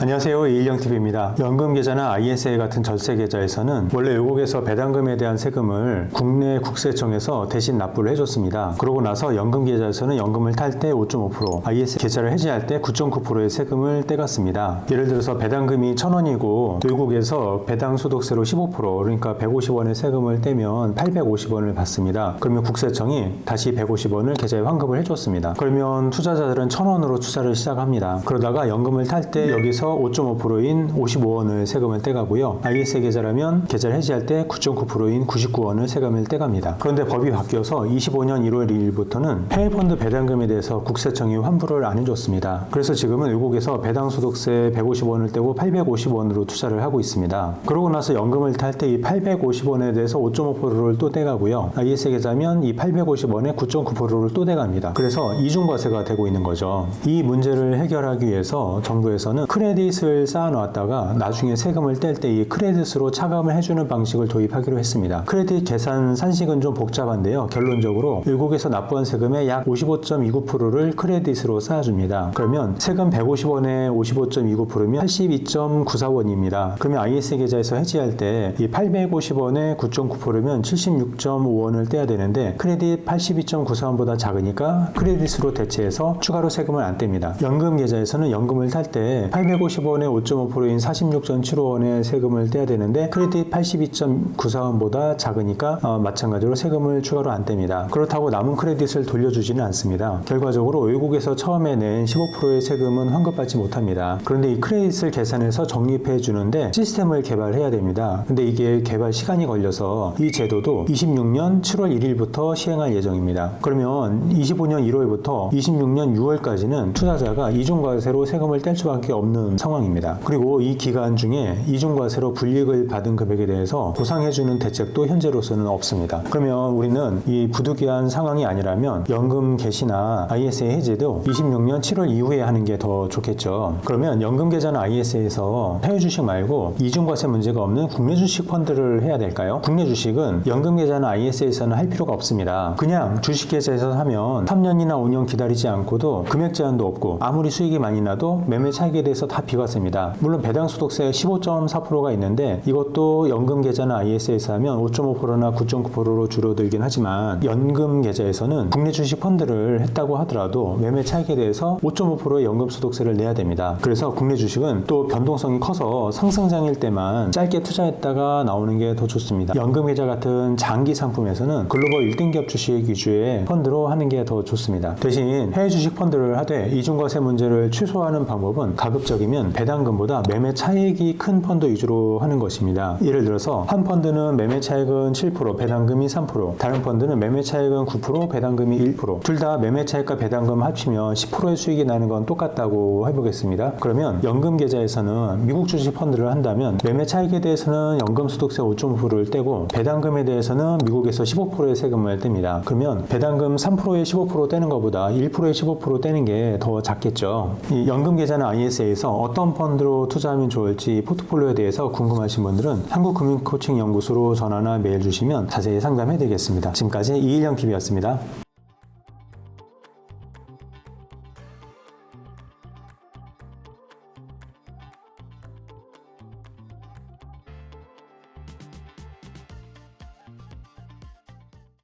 안녕하세요. 이일영TV입니다. 연금계좌나 ISA 같은 절세계좌에서는 원래 외국에서 배당금에 대한 세금을 국내 국세청에서 대신 납부를 해줬습니다. 그러고 나서 연금계좌에서는 연금을 탈 때 5.5%, ISA 계좌를 해지할 때 9.9%의 세금을 떼갔습니다. 예를 들어서 배당금이 1,000원이고 외국에서 배당소득세로 15%, 그러니까 150원의 세금을 떼면 850원을 받습니다. 그러면 국세청이 다시 150원을 계좌에 환급을 해줬습니다. 그러면 투자자들은 1,000원으로 투자를 시작합니다. 그러다가 연금을 탈 때 여기서 5.5%인 55원을 세금을 떼가고요. ISA 계좌라면 계좌를 해지할 때 9.9%인 99원을 세금을 떼갑니다. 그런데 법이 바뀌어서 25년 1월 1일부터는 해외펀드 배당금에 대해서 국세청이 환불을 안 해줬습니다. 그래서 지금은 외국에서 배당소득세 150원을 떼고 850원으로 투자를 하고 있습니다. 그러고 나서 연금을 탈 때 이 850원에 대해서 5.5%를 또 떼가고요. ISA 계좌면 이 850원에 9.9%를 또 떼갑니다. 그래서 이중과세가 되고 있는 거죠. 이 문제를 해결하기 위해서 정부에서는 크레딧을 쌓아놓았다가 나중에 세금을 뗄 때 이 크레딧으로 차감을 해주는 방식을 도입하기로 했습니다. 크레딧 계산 산식은 좀 복잡한데요. 결론적으로 외국에서 납부한 세금의 약 55.29%를 크레딧으로 쌓아줍니다. 그러면 세금 150원에 55.29%면 82.94원입니다. 그러면 ISA 계좌에서 해지할 때 이 850원에 9.9%면 76.5원을 떼야 되는데 크레딧 82.94원보다 작으니까 크레딧으로 대체해서 추가로 세금을 안 뗍니다. 연금 계좌에서는 연금을 탈 때 850원에 5.5%인 46.75원의 세금을 떼야 되는데 크레딧 82.94원보다 작으니까 마찬가지로 세금을 추가로 안 뗍니다. 그렇다고 남은 크레딧을 돌려주지는 않습니다. 결과적으로 외국에서 처음에 낸 15%의 세금은 환급받지 못합니다. 그런데 이 크레딧을 계산해서 적립해 주는데 시스템을 개발해야 됩니다. 근데 이게 개발 시간이 걸려서 이 제도도 26년 7월 1일부터 시행할 예정입니다. 그러면 25년 1월부터 26년 6월까지는 투자자가 이중과세로 세금을 뗄 수밖에 없는 상황입니다. 그리고 이 기간 중에 이중과세로 불이익을 받은 금액에 대해서 보상해주는 대책도 현재로서는 없습니다. 그러면 우리는 이 부득이한 상황이 아니라면 연금 개시나 ISA 해지도 26년 7월 이후에 하는 게 더 좋겠죠. 그러면 연금 계좌나 ISA에서 해외 주식 말고 이중과세 문제가 없는 국내 주식 펀드를 해야 될까요? 국내 주식은 연금 계좌나 ISA에서는 할 필요가 없습니다. 그냥 주식 계좌에서 하면 3년이나 5년 기다리지 않고도 금액 제한도 없고 아무리 수익이 많이 나도 매매 차익에 대해서 다 비과세입니다. 물론 배당소득세 15.4%가 있는데 이것도 연금 계좌나 ISA에서 하면 5.5%나 9.9%로 줄어들긴 하지만 연금 계좌에서는 국내 주식 펀드를 했다고 하더라도 매매 차익에 대해서 5.5%의 연금소득세를 내야 됩니다. 그래서 국내 주식은 또 변동성이 커서 상승장일 때만 짧게 투자했다가 나오는 게 더 좋습니다. 연금 계좌 같은 장기 상품에서는 글로벌 1등 기업 주식 위주의 펀드로 하는 게 더 좋습니다. 대신 해외 주식 펀드를 하되 이중과세 문제를 최소화하는 방법은 가급적이면 배당금보다 매매 차익이 큰 펀드 위주로 하는 것입니다. 예를 들어서 한 펀드는 매매 차익은 7%, 배당금이 3%, 다른 펀드는 매매 차익은 9%, 배당금이 1%. 둘 다 매매 차익과 배당금 합치면 10%의 수익이 나는 건 똑같다고 해보겠습니다. 그러면 연금 계좌에서는 미국 주식 펀드를 한다면 매매 차익에 대해서는 연금소득세 5.5%를 떼고 배당금에 대해서는 미국에서 15%의 세금을 뗍니다. 그러면 배당금 3%의 15% 떼는 것보다 1%의 15% 떼는 게 더 작겠죠. 이 연금 계좌나 ISA에서 어떤 펀드로 투자하면 좋을지 포트폴리오에 대해서 궁금하신 분들은 한국금융코칭연구소로 전화나 메일 주시면 자세히 상담해 드리겠습니다. 지금까지 이일영TV였습니다.